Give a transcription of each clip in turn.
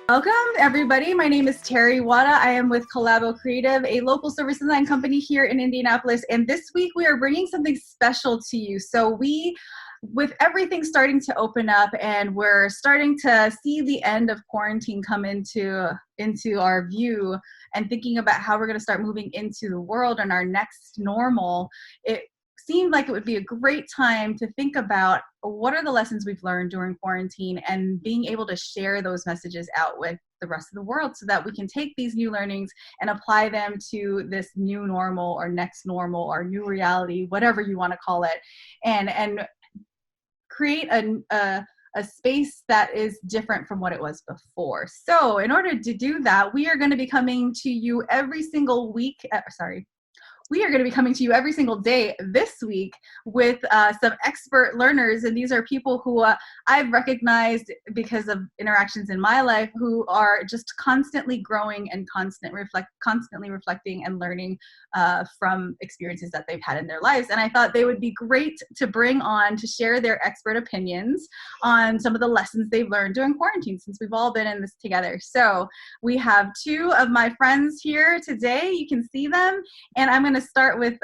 Welcome, everybody. My name is Terry Wada. I am with Collabo Creative, a local service design company here in Indianapolis. And this week we are bringing something special to you. So with everything starting to open up and we're starting to see the end of quarantine come into our view and thinking about how we're going to start moving into the world and our next normal, it seemed like it would be a great time to think about what are the lessons we've learned during quarantine and being able to share those messages out with the rest of the world so that we can take these new learnings and apply them to this new normal or next normal or new reality, whatever you want to call it, and create a space that is different from what it was before. So in order to do that, we are going to be coming to you every single week. We are going to be coming to you every single day this week with some expert learners. And these are people who I've recognized because of interactions in my life who are just constantly growing and constantly reflecting and learning from experiences that they've had in their lives. And I thought they would be great to bring on to share their expert opinions on some of the lessons they've learned during quarantine, since we've all been in this together. So we have two of my friends here today. You can see them. And I'm going to start with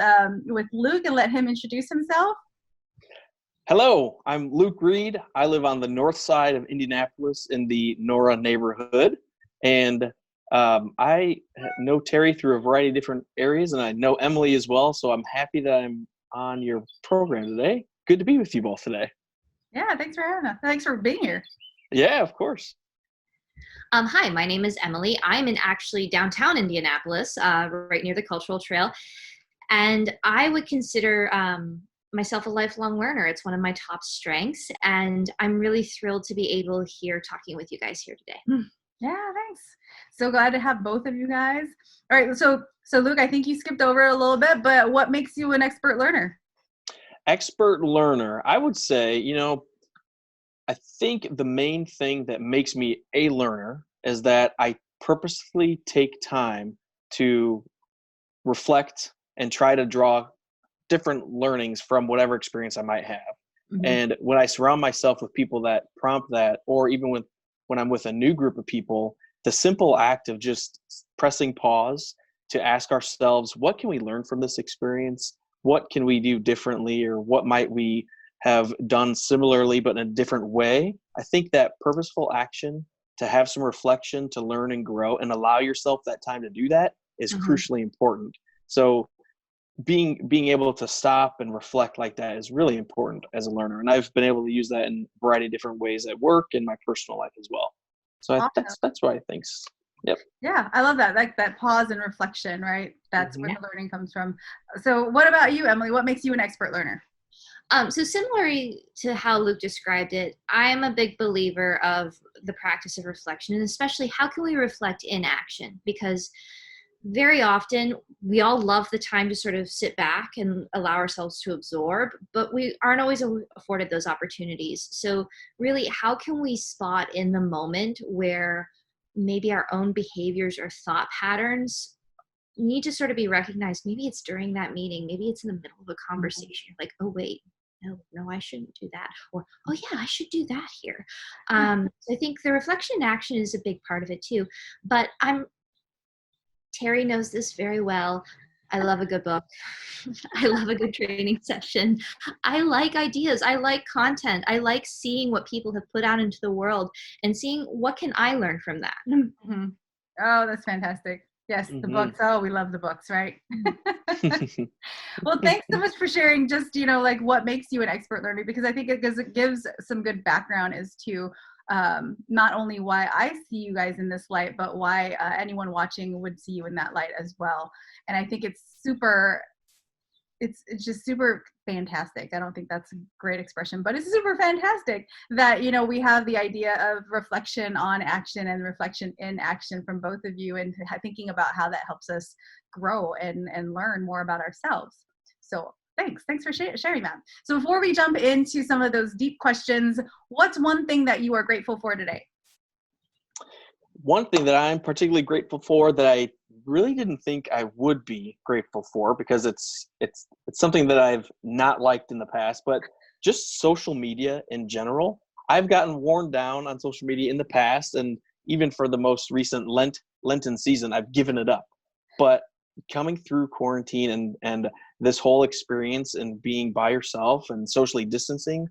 Luke and let him introduce himself. Hello, I'm Luke Reed. I live on the north side of Indianapolis in the Nora neighborhood. And I know Terry through a variety of different areas, and I know Emily as well. So I'm happy that I'm on your program today. Good to be with you both today. Yeah, thanks for having us. Thanks for being here. Yeah, of course. Hi, my name is Emily. I'm in actually downtown Indianapolis, right near the Cultural Trail. And I would consider myself a lifelong learner. It's one of my top strengths. And I'm really thrilled to be able here talking with you guys here today. Yeah, thanks. So glad to have both of you guys. All right, so Luke, I think you skipped over a little bit, but what makes you an expert learner? Expert learner. I would say, I think the main thing that makes me a learner is that I purposefully take time to reflect and try to draw different learnings from whatever experience I might have. Mm-hmm. And when I surround myself with people that prompt that, or even when I'm with a new group of people, the simple act of just pressing pause to ask ourselves, what can we learn from this experience? What can we do differently, or what might we have done similarly but in a different way? I think that purposeful action to have some reflection, to learn and grow and allow yourself that time to do that is crucially important. So being able to stop and reflect like that is really important as a learner. And I've been able to use that in a variety of different ways at work and my personal life as well. So awesome. That's what I think. Yep. Yeah, I love that. Like that pause and reflection, right? That's where the learning comes from. So what about you, Emily? What makes you an expert learner? So similarly to how Luke described it, I'm a big believer of the practice of reflection, and especially how can we reflect in action? Because very often we all love the time to sort of sit back and allow ourselves to absorb, but we aren't always afforded those opportunities. So really, how can we spot in the moment where maybe our own behaviors or thought patterns need to sort of be recognized? Maybe it's during that meeting, maybe it's in the middle of a conversation, like, oh wait, no, I shouldn't do that, or oh yeah, I should do that here. So I think the reflection in action is a big part of it too. But Terry knows this very well. I love a good book. I love a good training session. I like ideas. I like content. I like seeing what people have put out into the world and seeing what can I learn from that. Mm-hmm. Oh, that's fantastic. Yes, the books. Oh, we love the books, right? Well, thanks so much for sharing just, like what makes you an expert learner, because I think it gives some good background as to not only why I see you guys in this light, but why anyone watching would see you in that light as well. And I think it's just super fantastic. I don't think that's a great expression, but it's super fantastic that, we have the idea of reflection on action and reflection in action from both of you, and thinking about how that helps us grow and learn more about ourselves. So thanks for sharing that. So before we jump into some of those deep questions, what's one thing that you are grateful for today? One thing that I'm particularly grateful for that I really didn't think I would be grateful for, because it's something that I've not liked in the past, but just social media in general. I've gotten worn down on social media in the past, and even for the most recent Lenten season, I've given it up. But coming through quarantine and this whole experience and being by yourself and socially distancing,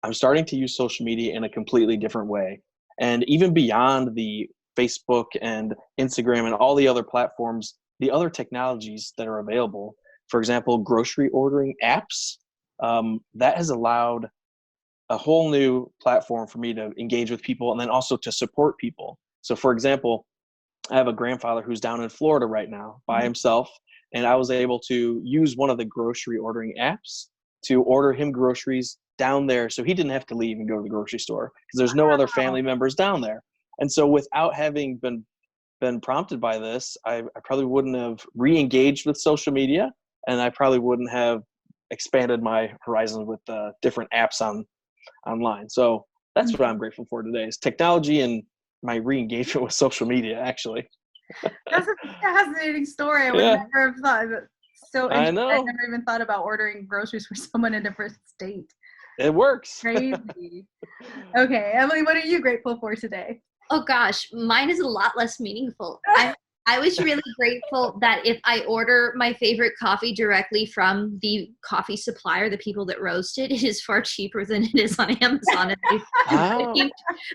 I'm starting to use social media in a completely different way. And even beyond the Facebook and Instagram and all the other platforms, the other technologies that are available, for example, grocery ordering apps, that has allowed a whole new platform for me to engage with people and then also to support people. So for example, I have a grandfather who's down in Florida right now by himself, and I was able to use one of the grocery ordering apps to order him groceries down there so he didn't have to leave and go to the grocery store because there's no other family members down there. And so without having been prompted by this, I probably wouldn't have re-engaged with social media, and I probably wouldn't have expanded my horizons with different apps online. So that's what I'm grateful for today is technology and my re-engagement with social media, actually. That's a fascinating story. I would never have thought of it. So I know. I never even thought about ordering groceries for someone in a different state. It works. Crazy. Okay, Emily, what are you grateful for today? Oh gosh, mine is a lot less meaningful. I was really grateful that if I order my favorite coffee directly from the coffee supplier, the people that roast it, it is far cheaper than it is on Amazon. And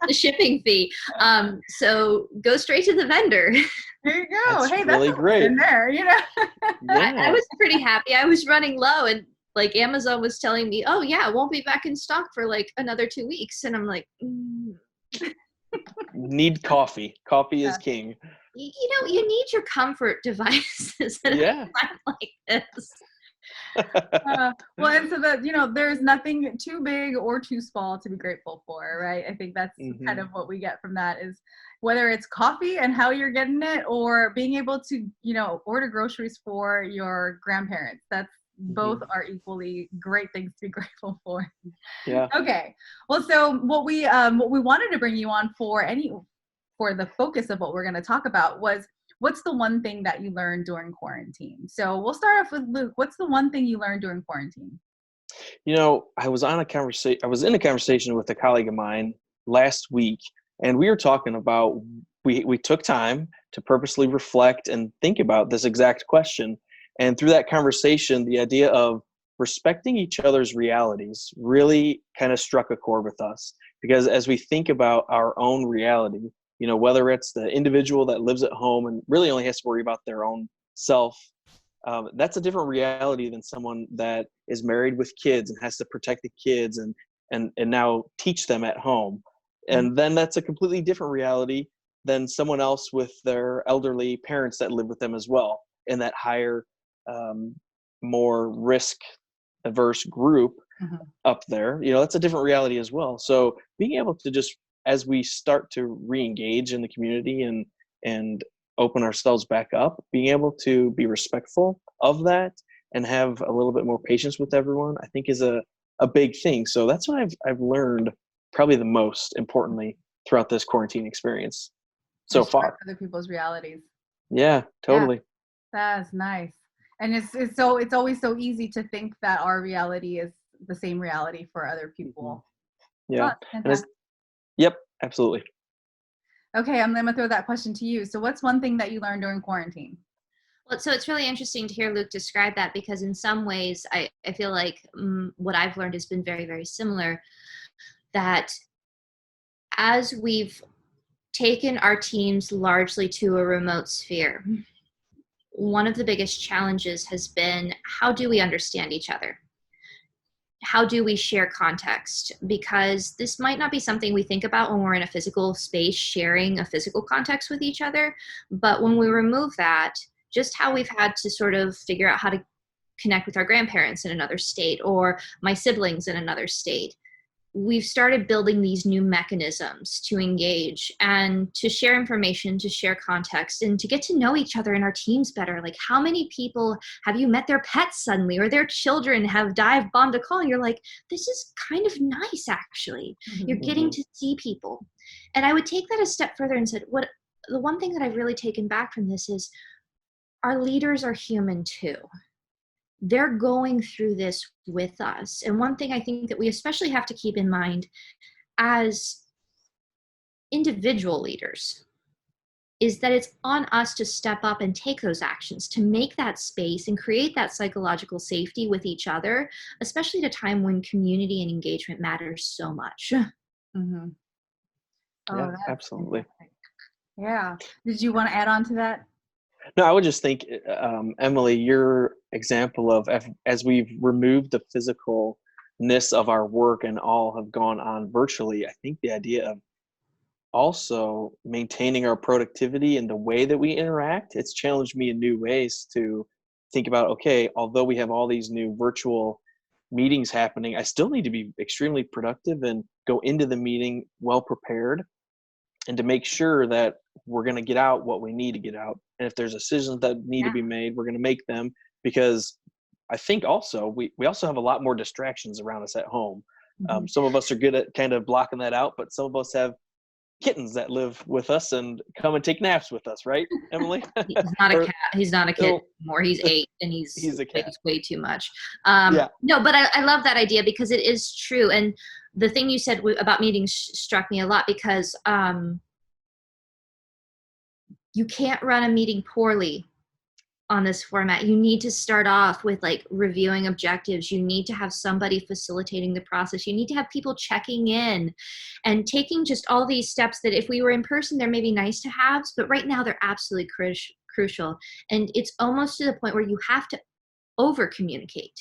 the shipping fee. So go straight to the vendor. There you go. That's hey, really that's great. In there, you know. I was pretty happy. I was running low, and like Amazon was telling me, "Oh yeah, it won't be back in stock for like another 2 weeks," and I'm like. Need coffee. Coffee is king. You know, you need your comfort devices at a time like this. Well, and so that, you know, there's nothing too big or too small to be grateful for, right? I think that's kind of what we get from that is whether it's coffee and how you're getting it or being able to, you know, order groceries for your grandparents. That's both are equally great things to be grateful for. Yeah. Okay. Well, so what we wanted to bring you on for the focus of what we're going to talk about was what's the one thing that you learned during quarantine? So we'll start off with Luke. What's the one thing you learned during quarantine? You know, I was in a conversation with a colleague of mine last week, and we were talking about we took time to purposely reflect and think about this exact question. And through that conversation, the idea of respecting each other's realities really kind of struck a chord with us. Because as we think about our own reality, you know, whether it's the individual that lives at home and really only has to worry about their own self, that's a different reality than someone that is married with kids and has to protect the kids and now teach them at home. And then that's a completely different reality than someone else with their elderly parents that live with them as well in that higher, more risk averse group up there. You know, that's a different reality as well. So being able to just, as we start to re-engage in the community and open ourselves back up, being able to be respectful of that and have a little bit more patience with everyone, I think is a big thing. So that's what I've learned probably the most importantly throughout this quarantine experience so far. Other people's realities. Yeah, totally. Yeah, that's nice. And it's always so easy to think that our reality is the same reality for other people. Yeah. Yep, absolutely. Okay, I'm going to throw that question to you. So what's one thing that you learned during quarantine? Well, so it's really interesting to hear Luke describe that because in some ways I feel like what I've learned has been very, very similar. That as we've taken our teams largely to a remote sphere, one of the biggest challenges has been how do we understand each other? How do we share context? Because this might not be something we think about when we're in a physical space sharing a physical context with each other. But when we remove that, just how we've had to sort of figure out how to connect with our grandparents in another state or my siblings in another state, we've started building these new mechanisms to engage and to share information, to share context, and to get to know each other and our teams better. Like, how many people have you met their pets suddenly, or their children have dive bombed a call? And you're like, this is kind of nice, actually. You're getting to see people. And I would take that a step further and said, the one thing that I've really taken back from this is our leaders are human too. They're going through this with us. And one thing I think that we especially have to keep in mind as individual leaders is that it's on us to step up and take those actions, to make that space and create that psychological safety with each other, especially at a time when community and engagement matters so much. Mm-hmm. Oh, Yeah, that's absolutely. fantastic. Yeah. Did you want to add on to that? No, I would just think, Emily, your example of as we've removed the physicalness of our work and all have gone on virtually, I think the idea of also maintaining our productivity and the way that we interact, it's challenged me in new ways to think about, okay, although we have all these new virtual meetings happening, I still need to be extremely productive and go into the meeting well prepared, and to make sure that we're going to get out what we need to get out. And if there's decisions that need to be made, we're going to make them, because I think also we also have a lot more distractions around us at home. Mm-hmm. Some of us are good at kind of blocking that out, but some of us have kittens that live with us and come and take naps with us, right, Emily? He's not a cat. He's not a kid anymore. He's 8 and he's a cat. way too much. Yeah. No, but I love that idea because it is true. And the thing you said about meetings struck me a lot because you can't run a meeting poorly on this format. You need to start off with like reviewing objectives. You need to have somebody facilitating the process. You need to have people checking in and taking just all these steps that if we were in person, they're maybe nice to have, but right now they're absolutely crucial. And it's almost to the point where you have to over communicate.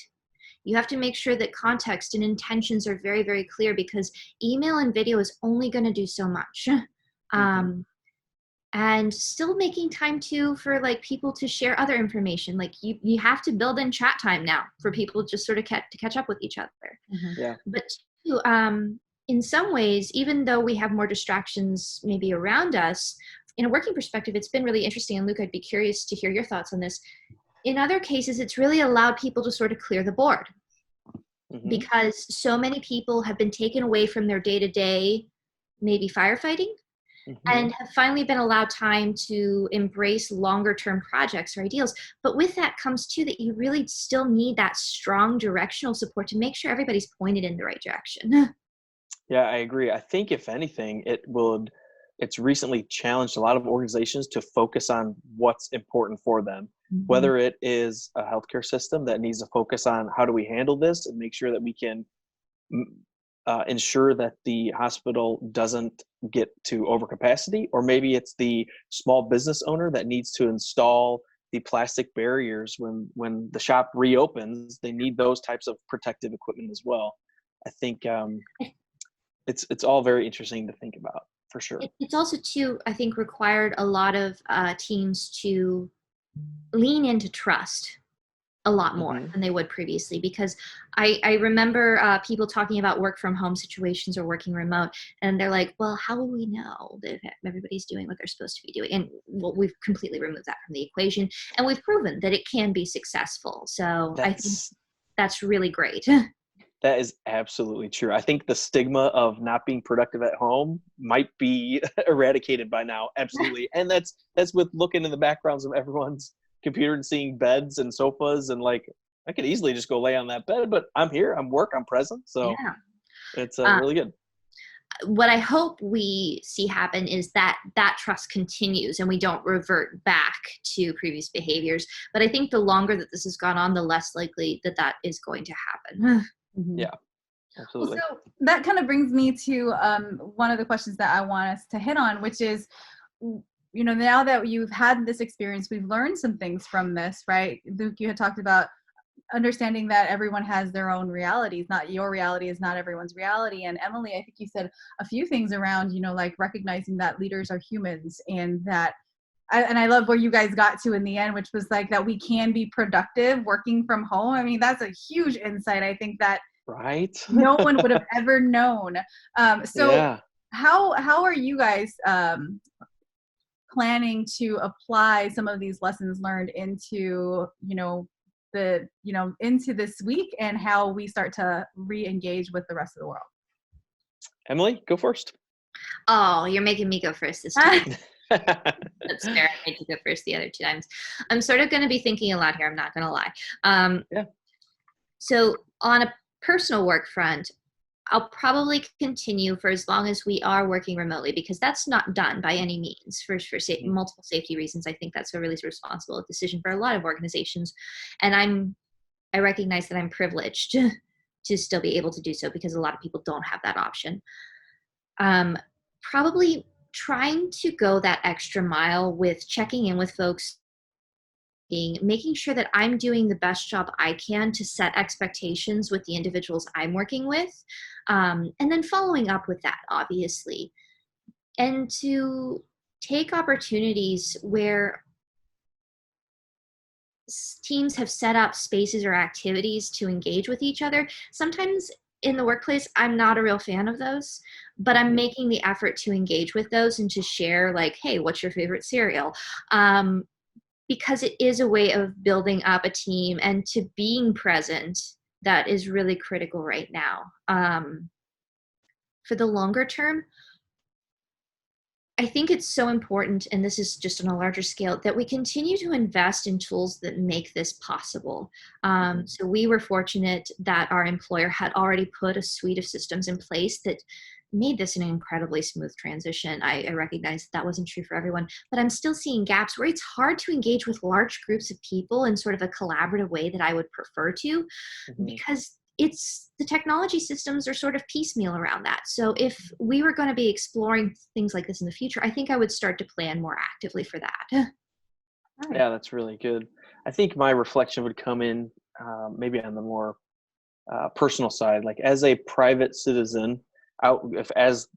You have to make sure that context and intentions are very, very clear because email and video is only going to do so much. And still making time too for like people to share other information. Like you have to build in chat time now for people just sort of to catch up with each other. Yeah. But too, in some ways, even though we have more distractions maybe around us, in a working perspective, it's been really interesting. And Luke, I'd be curious to hear your thoughts on this. In other cases, it's really allowed people to sort of clear the board because so many people have been taken away from their day-to-day, maybe firefighting, and have finally been allowed time to embrace longer term projects or ideals. But with that comes too that you really still need that strong directional support to make sure everybody's pointed in the right direction. Yeah, I agree. I think if anything, it's recently challenged a lot of organizations to focus on what's important for them, whether it is a healthcare system that needs to focus on how do we handle this and make sure that we can ensure that the hospital doesn't get to overcapacity, or maybe it's the small business owner that needs to install the plastic barriers when the shop reopens. They need those types of protective equipment as well. I think it's all very interesting to think about, for sure. It's also too, I think, required a lot of teams to lean into trust a lot more than they would previously, because I remember people talking about work from home situations or working remote, and they're like, well, how will we know that everybody's doing what they're supposed to be doing? And well, we've completely removed that from the equation, and we've proven that it can be successful. So I think that's really great. That is absolutely true. I think the stigma of not being productive at home might be eradicated by now. Absolutely. And that's with looking in the backgrounds of everyone's computer and seeing beds and sofas, and like I could easily just go lay on that bed, but I'm here, I'm present. So it's really good. What I hope we see happen is that trust continues and we don't revert back to previous behaviors. But I think the longer that this has gone on, the less likely that is going to happen. Yeah, absolutely. Well, so that kind of brings me to one of the questions that I want us to hit on, which is, now that you've had this experience, we've learned some things from this, right? Luke, you had talked about understanding that everyone has their own realities. Not your reality is not everyone's reality. And Emily, I think you said a few things around, like recognizing that leaders are humans, and that, and I love where you guys got to in the end, which was like that we can be productive working from home. I mean, that's a huge insight. I think that no one would have ever known. So how are you guys planning to apply some of these lessons learned into, into this week, and how we start to re-engage with the rest of the world? Emily, go first. Oh, you're making me go first this time. That's fair. I made you go first the other 2 times. I'm sort of going to be thinking a lot here. I'm not going to lie. So on a personal work front, I'll probably continue for as long as we are working remotely, because that's not done by any means for multiple safety reasons. I think that's a really responsible decision for a lot of organizations. And I recognize that I'm privileged to still be able to do so, because a lot of people don't have that option. Probably trying to go that extra mile with checking in with folks, making sure that I'm doing the best job I can to set expectations with the individuals I'm working with, and then following up with that, obviously, and to take opportunities where teams have set up spaces or activities to engage with each other. Sometimes in the workplace, I'm not a real fan of those, but I'm making the effort to engage with those and to share, like, hey, what's your favorite cereal? Because it is a way of building up a team and to being present that is really critical right now. For the longer term, I think it's so important, and this is just on a larger scale, that we continue to invest in tools that make this possible. So we were fortunate that our employer had already put a suite of systems in place that made this an incredibly smooth transition. I recognize that wasn't true for everyone, but I'm still seeing gaps where it's hard to engage with large groups of people in sort of a collaborative way that I would prefer to, because the technology systems are sort of piecemeal around that. So if we were going to be exploring things like this in the future, I think I would start to plan more actively for that. Yeah, that's really good. I think my reflection would come in maybe on the more personal side, like as a private citizen, as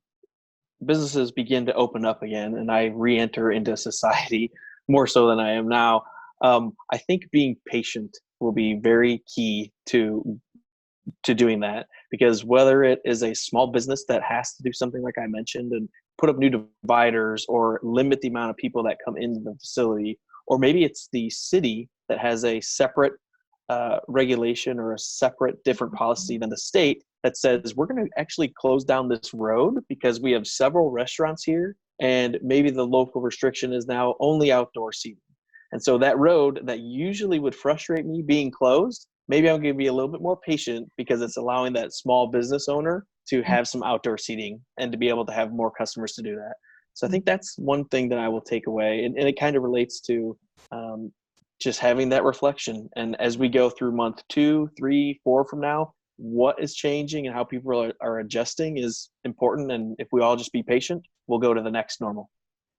businesses begin to open up again and I re-enter into society more so than I am now, I think being patient will be very key to doing that, because whether it is a small business that has to do something like I mentioned and put up new dividers or limit the amount of people that come into the facility, or maybe it's the city that has a separate regulation or a separate different policy than the state that says we're going to actually close down this road because we have several restaurants here and maybe the local restriction is now only outdoor seating. And so that road that usually would frustrate me being closed, maybe I'm going to be a little bit more patient because it's allowing that small business owner to have some outdoor seating and to be able to have more customers to do that. So I think that's one thing that I will take away. And it kind of relates to just having that reflection. And as we go through month 2, 3, 4 from now, what is changing and how people are adjusting is important. And if we all just be patient, we'll go to the next normal.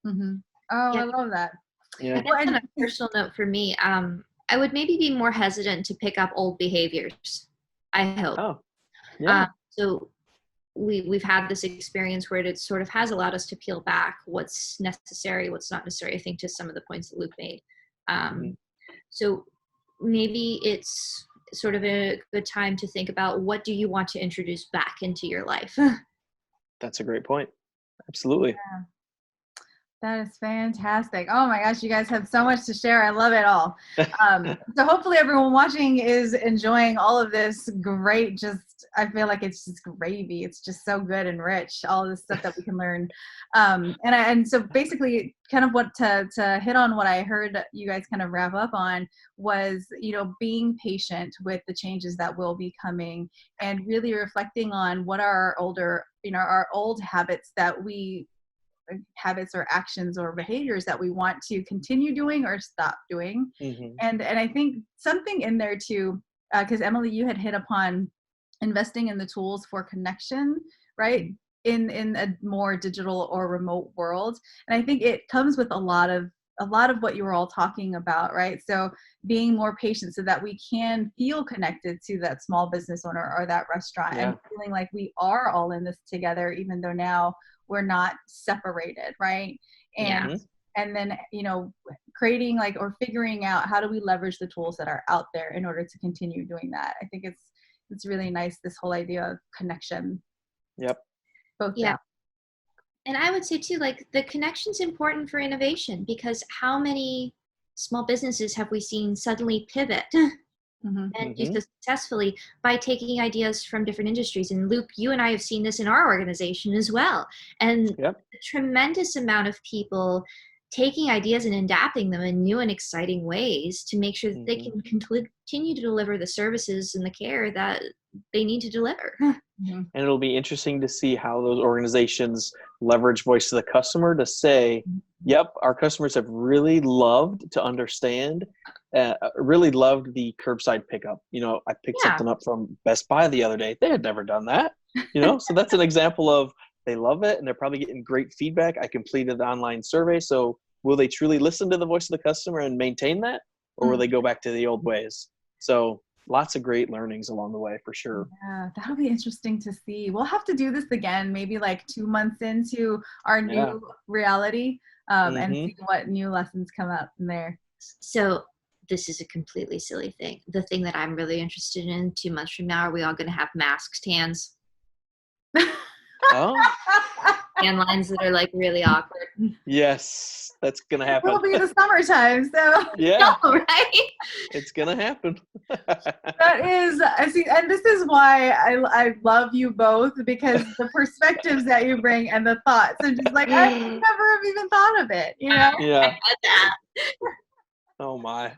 Mm-hmm. Oh, Yeah. I love that. Yeah. On a personal note for me, I would maybe be more hesitant to pick up old behaviors, I hope. Oh, yeah. So we've had this experience where it sort of has allowed us to peel back what's necessary, what's not necessary, I think, to some of the points that Luke made. So maybe it's sort of a good time to think about, what do you want to introduce back into your life? That's a great point. Absolutely. Yeah. That is fantastic. Oh my gosh, you guys have so much to share. I love it all. So hopefully everyone watching is enjoying all of this great, I feel like it's just gravy. It's just so good and rich, all of this stuff that we can learn. And so basically kind of what to hit on what I heard you guys kind of wrap up on was, being patient with the changes that will be coming and really reflecting on what are our old habits or actions or behaviors that we want to continue doing or stop doing. And I think something in there too, because Emily, you had hit upon investing in the tools for connection, right? In a more digital or remote world. And I think it comes with a lot of what you were all talking about, right? So being more patient so that we can feel connected to that small business owner or that restaurant, and feeling like we are all in this together, even though now we're not separated, right? And then, creating or figuring out how do we leverage the tools that are out there in order to continue doing that. I think it's really nice, this whole idea of connection. Yep. Both. Yeah. And I would say too, the connection's important for innovation, because how many small businesses have we seen suddenly pivot and do so successfully by taking ideas from different industries? And Luke, you and I have seen this in our organization as well. And a tremendous amount of people taking ideas and adapting them in new and exciting ways to make sure that they can continue to deliver the services and the care that they need to deliver. Mhm. And it'll be interesting to see how those organizations leverage voice of the customer to say, yep, our customers have really loved to understand, really loved the curbside pickup. I picked Yeah. something up from Best Buy the other day. They had never done that, so that's an example of they love it and they're probably getting great feedback. I completed the online survey. So will they truly listen to the voice of the customer and maintain that, or will they go back to the old ways? So lots of great learnings along the way for sure. Yeah, that'll be interesting to see. We'll have to do this again, maybe like 2 months into our Yeah. new reality, and Mm-hmm. see what new lessons come up in there. So this is a completely silly thing. The thing that I'm really interested in 2 months from now, are we all going to have masked hands? Oh, Hand lines that are like really awkward. yes, that's going to It happen. will be the summertime, so Yeah, No, right? it's going to happen. that is, I see, and this is why I love you both, because the perspectives that you bring and the thoughts, and just like I would never have even thought of it, Yeah. I get that. Oh, my.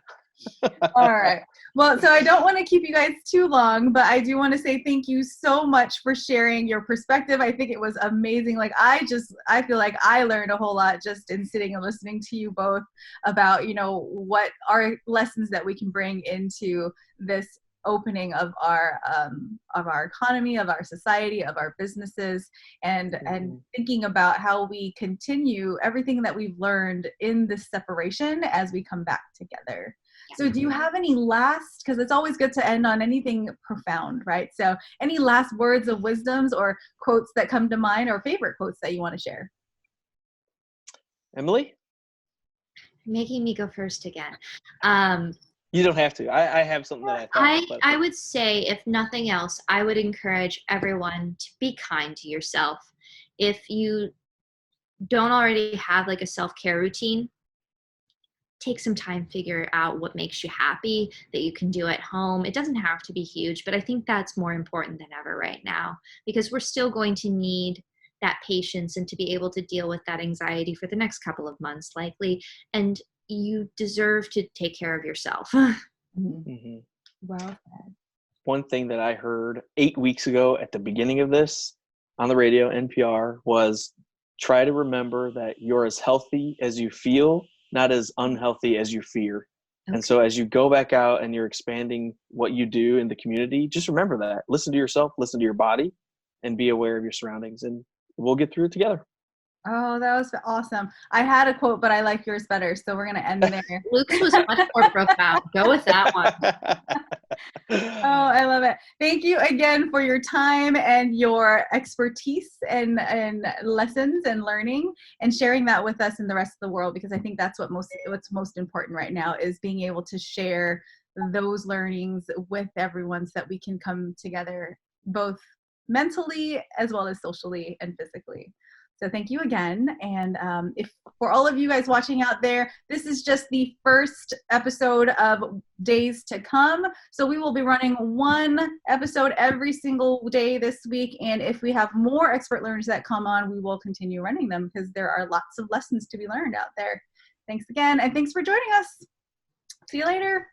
All right. Well, so I don't want to keep you guys too long, but I do want to say thank you so much for sharing your perspective. I think it was amazing. Like I feel like I learned a whole lot just in sitting and listening to you both about, what are lessons that we can bring into this opening of our economy, of our society, of our businesses, and thinking about how we continue everything that we've learned in this separation as we come back together. So do you have any last, because it's always good to end on anything profound, right? So any last words of wisdoms or quotes that come to mind, or favorite quotes that you want to share? Emily? You're making me go first again. You don't have to. I have something that I thought. I would say, if nothing else, I would encourage everyone to be kind to yourself. If you don't already have like a self-care routine, take some time, figure out what makes you happy that you can do at home. It doesn't have to be huge, but I think that's more important than ever right now, because we're still going to need that patience and to be able to deal with that anxiety for the next couple of months likely, and you deserve to take care of yourself. Mm-hmm. Well said. One thing that I heard 8 weeks ago at the beginning of this on the radio, NPR, was try to remember that you're as healthy as you feel, not as unhealthy as you fear. Okay. And so as you go back out and you're expanding what you do in the community, just remember that. Listen to yourself, listen to your body, and be aware of your surroundings. And we'll get through it together. Oh, that was awesome. I had a quote, but I like yours better, so we're going to end there. Luke's was much more profound. Go with that one. Oh, I love it. Thank you again for your time and your expertise and lessons and learning, and sharing that with us and the rest of the world, because I think that's what's most important right now, is being able to share those learnings with everyone so that we can come together both mentally as well as socially and physically. So thank you again. And if for all of you guys watching out there, this is just the first episode of days to come. So we will be running one episode every single day this week. And if we have more expert learners that come on, we will continue running them, because there are lots of lessons to be learned out there. Thanks again. And thanks for joining us. See you later.